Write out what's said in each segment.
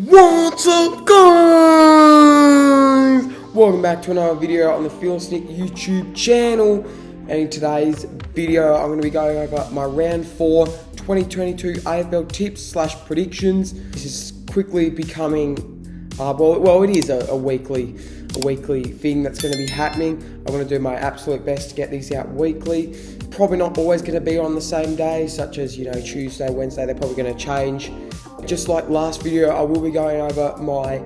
What's up, guys? Welcome back to another video on the Fearlessnick YouTube channel. And in today's video, I'm going to be going over my round 4 2022 AFL tips / predictions. This is quickly becoming, it is a weekly thing that's going to be happening. I'm going to do my absolute best to get these out weekly. Probably not always going to be on the same day, such as Tuesday, Wednesday. They're probably going to change. Just like last video, I will be going over my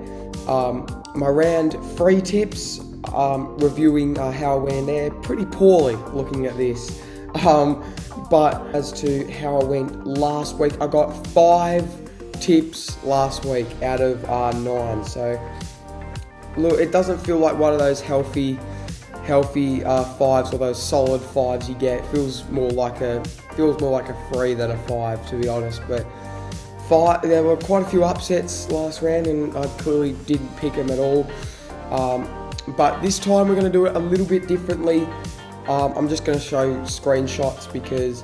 round 3 tips, reviewing how I went there pretty poorly looking at this. But as to how I went last week, I got 5 tips last week out of 9. So look, it doesn't feel like one of those healthy 5s or those solid 5s you get. It feels more like a 3 than a 5, to be honest. But there were quite a few upsets last round, and I clearly didn't pick them at all. But this time we're going to do it a little bit differently. I'm just going to show screenshots because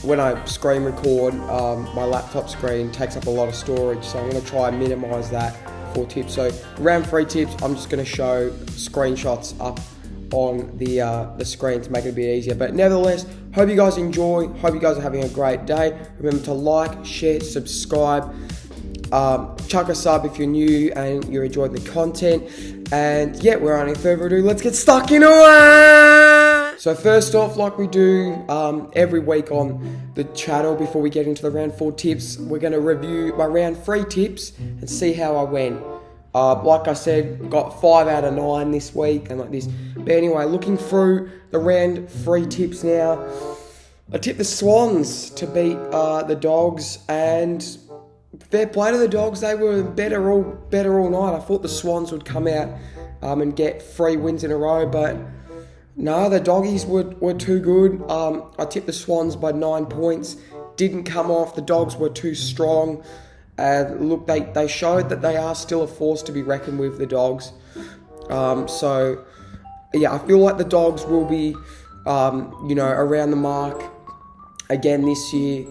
when I screen record, my laptop screen takes up a lot of storage, so I'm going to try and minimize that for tips. So round 3 tips, I'm just going to show screenshots up on the screen to make it a bit easier. But nevertheless, hope you guys enjoy, hope you guys are having a great day. Remember to like, share, subscribe, chuck a sub if you're new and you're enjoying the content. And yeah, without any further ado, let's get stuck into it. So first off, like we do every week on the channel, before we get into the round 4 tips, we're going to review my round 3 tips and see how I went. Like I said, got 5 out of 9 this week and like this. But anyway, looking through the round 3 tips now, I tipped the Swans to beat the Dogs, and fair play to the Dogs. They were better all night. I thought the Swans would come out and get 3 wins in a row, but no, the Doggies were too good. I tipped the Swans by 9 points. Didn't come off. The Dogs were too strong. Look, they showed that they are still a force to be reckoned with, the Dogs. So, yeah, I feel like the Dogs will be, around the mark again this year.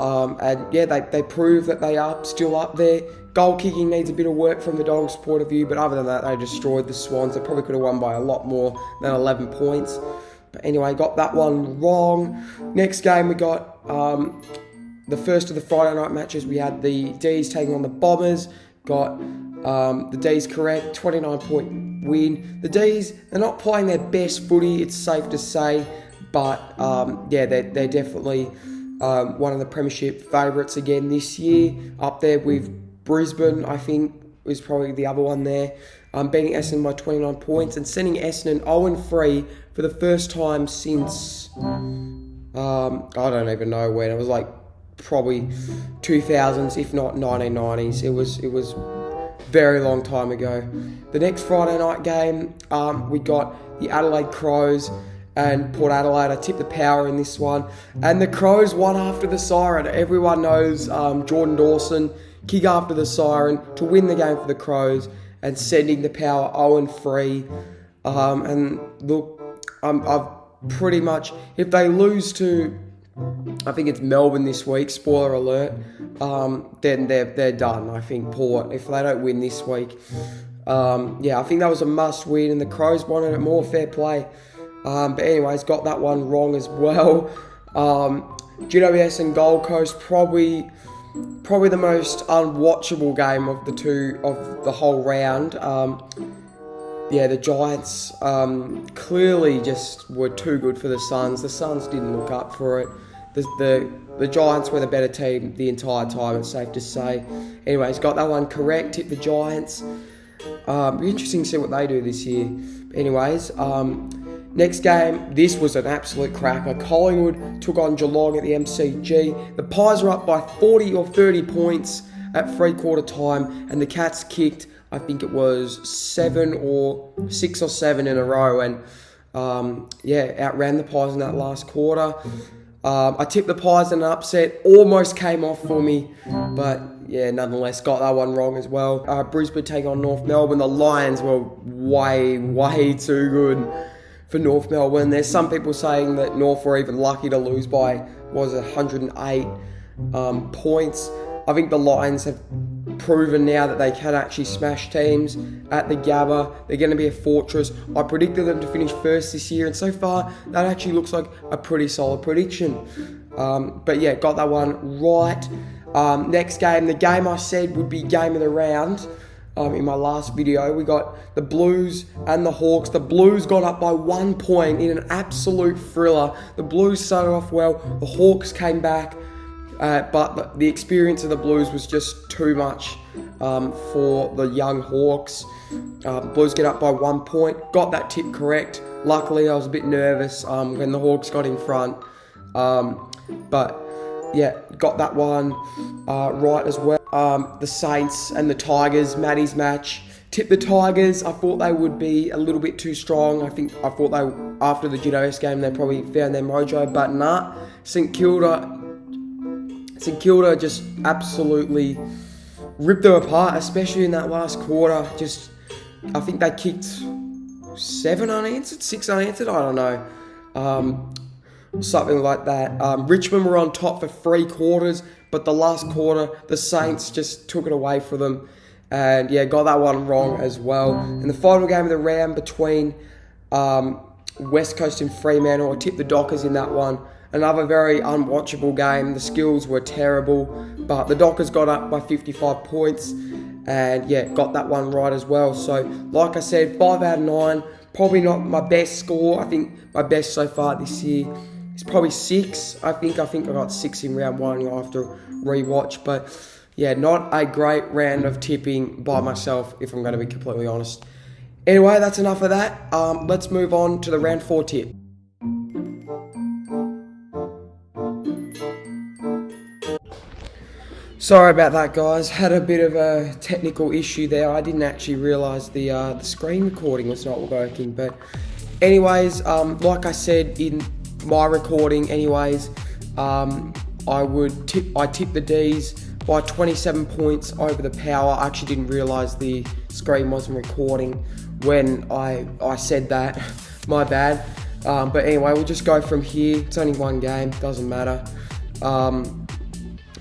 And yeah, they prove that they are still up there. Goal kicking needs a bit of work from the Dogs' point of view, but other than that, they destroyed the Swans. They probably could have won by a lot more than 11 points. But anyway, got that one wrong. Next game, we got the first of the Friday night matches. We had the D's taking on the Bombers. Got the D's correct, 29-point win. The D's, they're not playing their best footy, it's safe to say, but yeah, they're definitely one of the premiership favourites again this year. Up there with Brisbane, I think, was probably the other one there. Beating Essendon by 29 points and sending Essendon 0-3 for the first time since, I don't even know when. It was like probably 2000s, if not 1990s. It was very long time ago. The next Friday night game, we got the Adelaide Crows and Port Adelaide. I tipped the Power in this one, and the Crows won after the siren. Everyone knows Jordan Dawson kick after the siren to win the game for the Crows and sending the Power 0-3. And look, I've pretty much, if they lose to, I think it's Melbourne this week, spoiler alert, then they're done. I think Port, if they don't win this week, yeah, I think that was a must win, and the Crows wanted it more, fair play. But anyways, got that one wrong as well. Gws and Gold Coast, probably the most unwatchable game of the whole round. Yeah, the Giants clearly just were too good for the Suns. The Suns didn't look up for it. The Giants were the better team the entire time, it's safe to say. Anyways, got that one correct. Hit the Giants. Be interesting to see what they do this year. But anyways, next game, this was an absolute cracker. Collingwood took on Geelong at the MCG. The Pies were up by 40 or 30 points at 3/4 time, and the Cats kicked, I think it was 6 or 7 in a row, and yeah, outran the Pies in that last quarter. I tipped the Pies in an upset, almost came off for me, but yeah, nonetheless, got that one wrong as well. Brisbane taking on North Melbourne. The Lions were way too good for North Melbourne. There's some people saying that North were even lucky to lose by, 108 points. I think the Lions have proven now that they can actually smash teams at the Gabba. They're going to be a fortress. I predicted them to finish first this year, and so far that actually looks like a pretty solid prediction. But yeah, got that one right. Next game, the game I said would be game of the round. In my last video, we got the Blues and the Hawks. The Blues got up by 1 point in an absolute thriller. The Blues started off well. The Hawks came back, but the experience of the Blues was just too much for the young Hawks. Blues get up by 1 point. Got that tip correct. Luckily, I was a bit nervous when the Hawks got in front. But yeah, got that one right as well. The Saints and the Tigers, Matty's match. Tipped the Tigers. I thought they would be a little bit too strong. I thought they, after the GWS game, they probably found their mojo, but nah. St Kilda just absolutely ripped them apart, especially in that last quarter. I think they kicked 7 unanswered, 6 unanswered, I don't know. Something like that. Richmond were on top for 3 quarters, but the last quarter, the Saints just took it away from them. And yeah, got that one wrong as well. And the final game of the round between West Coast and Fremantle, I tipped the Dockers in that one. Another very unwatchable game. The skills were terrible, but the Dockers got up by 55 points. And yeah, got that one right as well. So, like I said, 5 out of 9. Probably not my best score. I think my best so far this year is probably 6. I think I got 6 in round 1. You'll have to rewatch. But yeah, not a great round of tipping by myself, if I'm going to be completely honest. Anyway, that's enough of that. Let's move on to the round 4 tip. Sorry about that, guys. Had a bit of a technical issue there. I didn't actually realise the screen recording was not working. But anyways, like I said in my recording anyways, I tipped the D's by 27 points over the Power. I actually didn't realise the screen wasn't recording when I said that. My bad. But anyway, we'll just go from here. It's only one game, doesn't matter.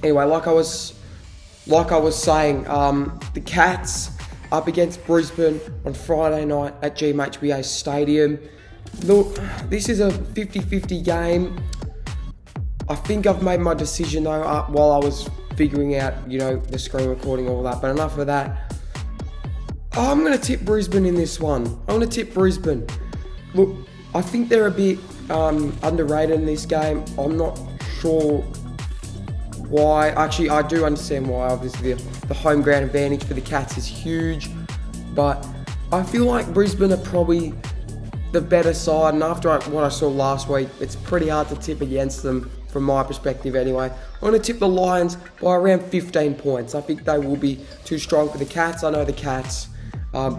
Anyway, like I was saying, the Cats up against Brisbane on Friday night at GMHBA Stadium. Look, this is a 50-50 game. I think I've made my decision though while I was figuring out, the screen recording, all that. But enough of that. I'm going to tip Brisbane in this one. I'm going to tip Brisbane. Look, I think they're a bit underrated in this game. I'm not sure why. Actually, I do understand why. Obviously, the home ground advantage for the Cats is huge. But I feel like Brisbane are probably the better side. And after what I saw last week, it's pretty hard to tip against them from my perspective anyway. I'm going to tip the Lions by around 15 points. I think they will be too strong for the Cats. I know the Cats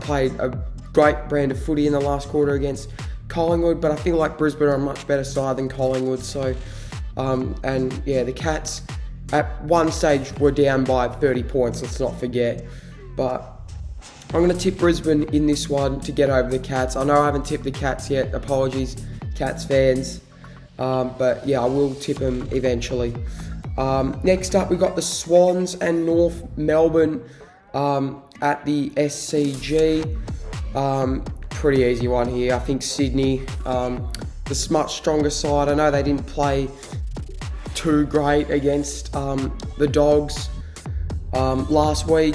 played a great brand of footy in the last quarter against Collingwood, but I feel like Brisbane are a much better side than Collingwood. So, and yeah, the Cats at one stage were down by 30 points, let's not forget. But I'm going to tip Brisbane in this one to get over the Cats. I know I haven't tipped the Cats yet. Apologies, Cats fans. But yeah, I will tip them eventually. Next up, we got the Swans and North Melbourne at the SCG. Pretty easy one here. I think Sydney, the much stronger side. I know they didn't play too great against the Dogs last week,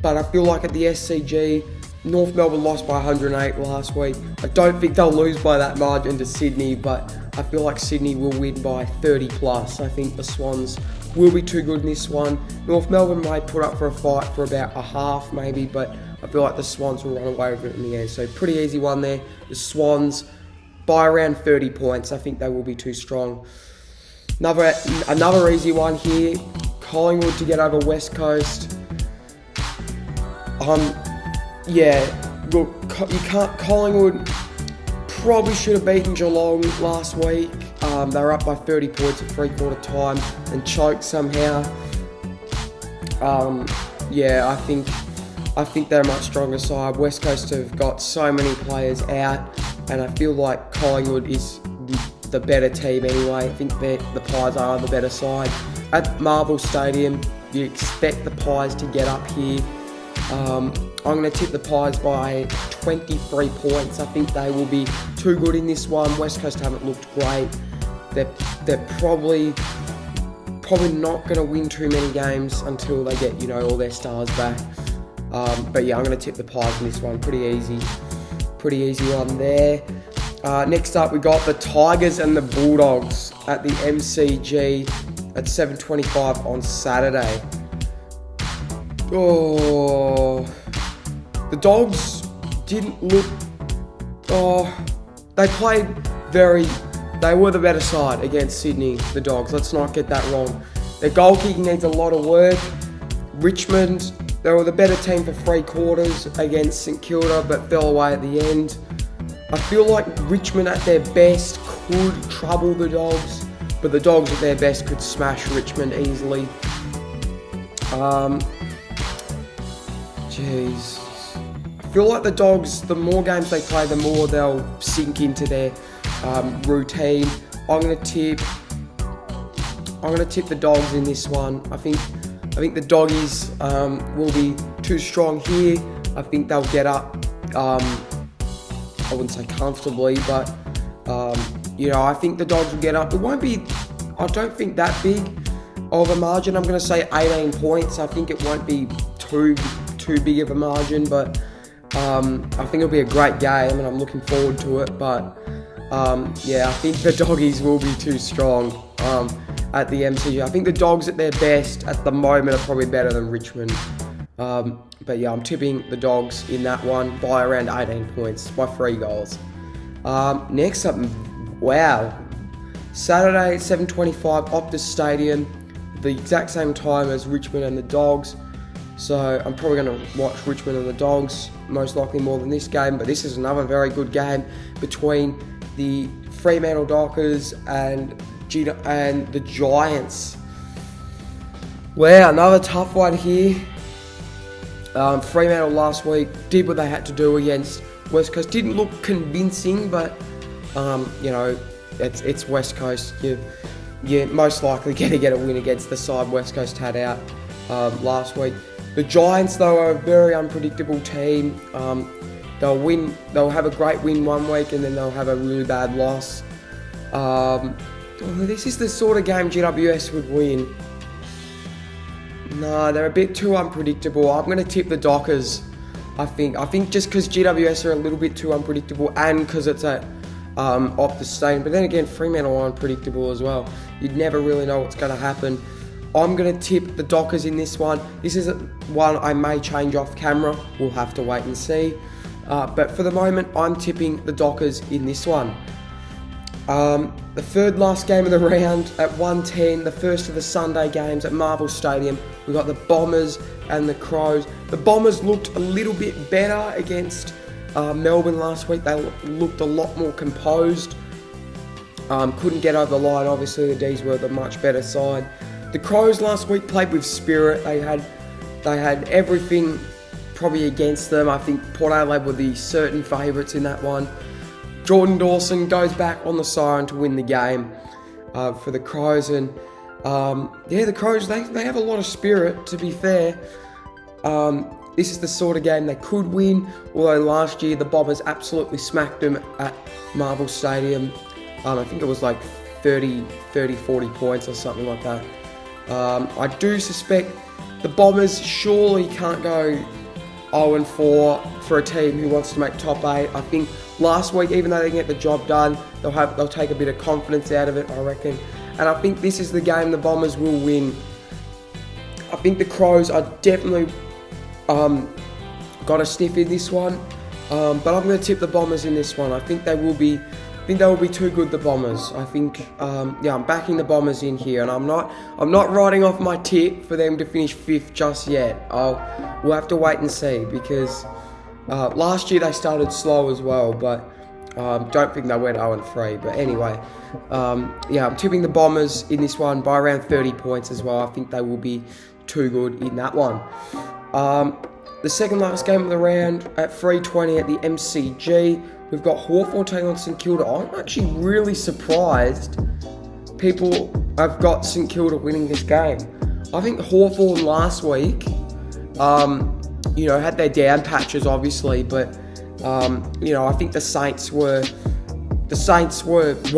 but I feel like at the SCG, North Melbourne lost by 108 last week. I don't think they'll lose by that margin to Sydney, but I feel like Sydney will win by 30 plus. I think the Swans will be too good in this one. North Melbourne might put up for a fight for about a half maybe, but I feel like the Swans will run away with it in the end. So pretty easy one there. The Swans by around 30 points. I think they will be too strong. Another easy one here. Collingwood to get over West Coast. Yeah, look, you can't. Collingwood probably should have beaten Geelong last week. They were up by 30 points at three-quarter time and choked somehow. Yeah, I think they're a much stronger side. West Coast have got so many players out, and I feel like Collingwood is the better team anyway. I think the Pies are the better side. At Marvel Stadium, you expect the Pies to get up here. I'm going to tip the Pies by 23 points. I think they will be too good in this one. West Coast haven't looked great. They're probably not going to win too many games until they get, you know, all their stars back. But yeah, I'm going to tip the Pies in this one. Pretty easy one there. Next up, we got the Tigers and the Bulldogs at the MCG at 7:25 on Saturday. Oh, the Dogs didn't look. Oh, they were the better side against Sydney, the Dogs. Let's not get that wrong. Their goal kicking needs a lot of work. Richmond, they were the better team for 3 quarters against St Kilda, but fell away at the end. I feel like Richmond at their best could trouble the Dogs, but the Dogs at their best could smash Richmond easily. Jeez. I feel like the Dogs, the more games they play, the more they'll sink into their routine. I'm gonna tip the Dogs in this one. I think the Doggies will be too strong here. I think they'll get up. I wouldn't say comfortably, but you know, I think the Dogs will get up. It won't be, I don't think, that big of a margin. I'm going to say 18 points. I think it won't be too big of a margin, but I think it'll be a great game, and I'm looking forward to it. But yeah, I think the Doggies will be too strong at the MCG. I think the Dogs at their best at the moment are probably better than Richmond. But yeah, I'm tipping the Dogs in that one by around 18 points, by 3 goals. Next up, wow, Saturday, 7:25, Optus Stadium, the exact same time as Richmond and the Dogs. So I'm probably going to watch Richmond and the Dogs, most likely more than this game. But this is another very good game between the Fremantle Dockers and the Giants. Wow, another tough one here. Fremantle last week did what they had to do against West Coast. Didn't look convincing, but you know, it's West Coast. You're most likely going to get a win against the side West Coast had out last week. The Giants, though, are a very unpredictable team. They'll have a great win one week, and then they'll have a really bad loss. This is the sort of game GWS would win. No, they're a bit too unpredictable. I'm going to tip the Dockers. I think just because GWS are a little bit too unpredictable, and because it's at Optus Stadium. But then again, Fremantle are unpredictable as well. You'd never really know what's going to happen. I'm going to tip the Dockers in this one. This is one I may change off camera. We'll have to wait and see. But for the moment, I'm tipping the Dockers in this one. The third last game of the round at 1:10, the first of the Sunday games at Marvel Stadium. We got the Bombers and the Crows. The Bombers looked a little bit better against Melbourne last week. They looked a lot more composed. Couldn't get over the line. Obviously, the D's were the much better side. The Crows last week played with spirit. They had everything probably against them. I think Port Adelaide were the certain favourites in that one. Jordan Dawson goes back on the siren to win the game for the Crows. And yeah, the Crows, they have a lot of spirit, to be fair. This is the sort of game they could win, although last year the Bombers absolutely smacked them at Marvel Stadium. I think it was like 30, 40 points or something like that. I do suspect the Bombers surely can't go 0-4 for a team who wants to make top 8. I think last week, even though they didn't get the job done, they'll take a bit of confidence out of it, I reckon. And I think this is the game the Bombers will win. I think the Crows are definitely got a sniff in this one, but I'm going to tip the Bombers in this one. I think they will be too good, the Bombers. I think, yeah, I'm backing the Bombers in here, and I'm not writing off my tip for them to finish 5th just yet. We'll have to wait and see, because last year they started slow as well, but don't think they went 0-3. But anyway, yeah, I'm tipping the Bombers in this one by around 30 points as well. I think they will be too good in that one. The second last game of the round at 3:20 at the MCG, we've got Hawthorn taking on St Kilda. I'm actually really surprised people have got St Kilda winning this game. I think Hawthorn last week, you know, had their down patches obviously, but you know, I think the Saints were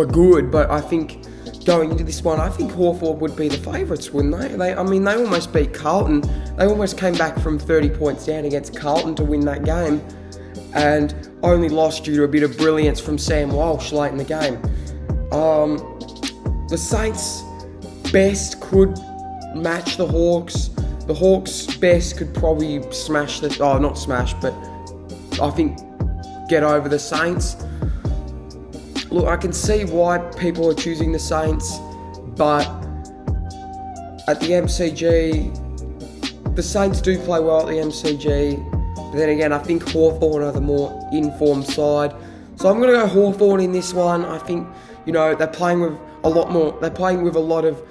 good, but I think going into this one, I think Hawthorn would be the favourites, wouldn't they? I mean, they almost beat Carlton. They almost came back from 30 points down against Carlton to win that game, and only lost due to a bit of brilliance from Sam Walsh late in the game. The Saints' best could match the Hawks. The Hawks' best could probably smash not smash, but I think get over the Saints. Look, I can see why people are choosing the Saints, but at the MCG, the Saints do play well at the MCG, but then again, I think Hawthorn are the more informed side. So I'm going to go Hawthorn in this one. I think, you know, they're playing with a lot of,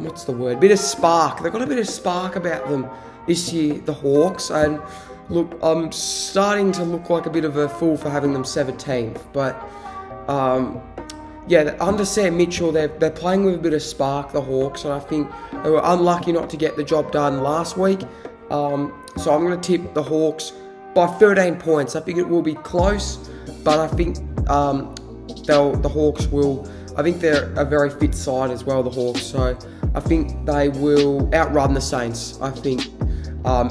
what's the word? Bit of spark. They've got a bit of spark about them this year, the Hawks, and look, I'm starting to look like a bit of a fool for having them 17th, but yeah, under Sam Mitchell, they're playing with a bit of spark, the Hawks, and I think they were unlucky not to get the job done last week. So I'm going to tip the Hawks by 13 points. I think it will be close, but I think the Hawks will. I think they're a very fit side as well, the Hawks. So I think they will outrun the Saints. I think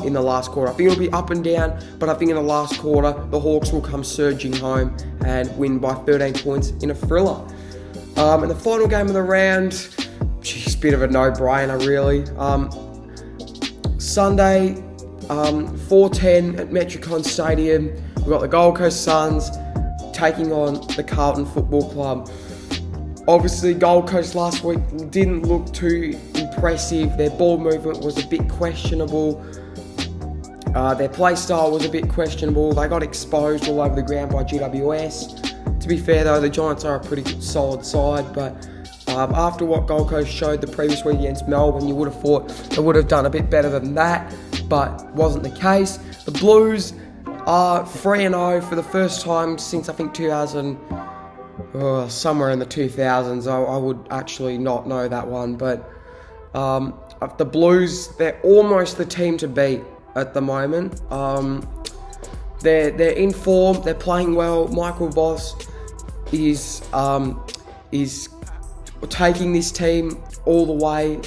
in the last quarter. I think it'll be up and down, but I think in the last quarter, the Hawks will come surging home and win by 13 points in a thriller. And the final game of the round, geez, bit of a no-brainer, really. Sunday, 4:10 at Metricon Stadium. We've got the Gold Coast Suns taking on the Carlton Football Club. Obviously, Gold Coast last week didn't look too impressive. Their ball movement was a bit questionable. Their play style was a bit questionable. They got exposed all over the ground by GWS. To be fair though, the Giants are a pretty solid side, but after what Gold Coast showed the previous week against Melbourne, you would have thought they would have done a bit better than that, but wasn't the case. The Blues are 3-0 for the first time since I think 2000, somewhere in the 2000s. I would actually not know that one, but the Blues, they're almost the team to beat at the moment. They're in form. They're playing well. Michael Voss is taking this team all the way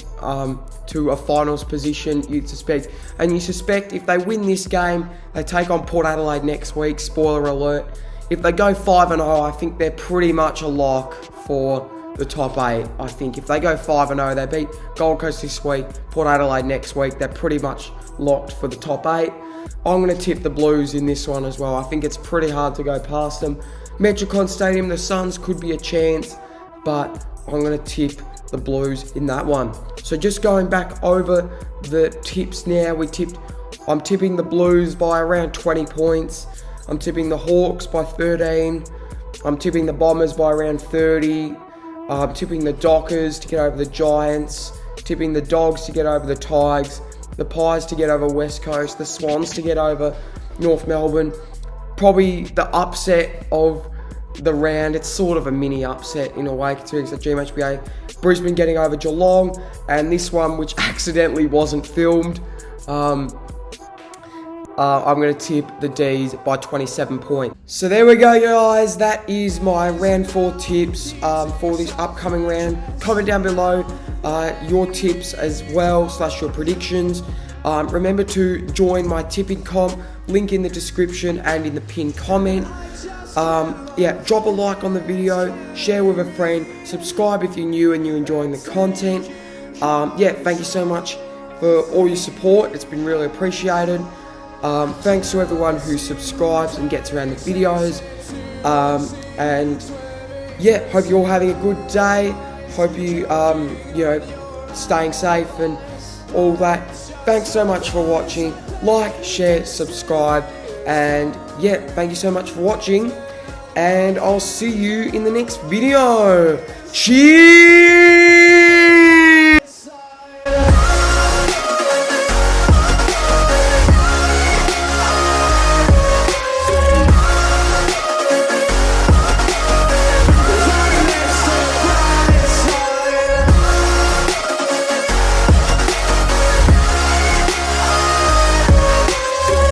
to a finals position, you'd suspect. And you suspect if they win this game, they take on Port Adelaide next week. Spoiler alert. If they go 5-0, I think they're pretty much a lock for the top 8. I think if they go 5-0, they beat Gold Coast this week, Port Adelaide next week, they're pretty much locked for the top 8. I'm going to tip the Blues in this one as well. I think it's pretty hard to go past them. Metricon Stadium, the Suns could be a chance, but I'm going to tip the Blues in that one. So just going back over the tips now, I'm tipping the Blues by around 20 points. I'm tipping the Hawks by 13. I'm tipping the Bombers by around 30. I'm tipping the Dockers to get over the Giants. Tipping the Dogs to get over the Tigers. The Pies to get over West Coast. The Swans to get over North Melbourne. Probably the upset of the round. It's sort of a mini upset in a way, considering it's a GMHBA. Brisbane getting over Geelong. And this one, which accidentally wasn't filmed, I'm going to tip the D's by 27 points. So there we go, guys. That is my round 4 tips for this upcoming round. Comment down below your tips as well, / your predictions. Remember to join my tipping comp. Link in the description and in the pinned comment. Yeah, drop a like on the video, share with a friend, subscribe if you're new and you're enjoying the content. Yeah, thank you so much for all your support. It's been really appreciated. Thanks to everyone who subscribes and gets around the videos. And yeah, hope you're all having a good day. Hope you, you know, staying safe and all that. Thanks so much for watching. Like, share, subscribe, and yeah, thank you so much for watching. And I'll see you in the next video. Cheers!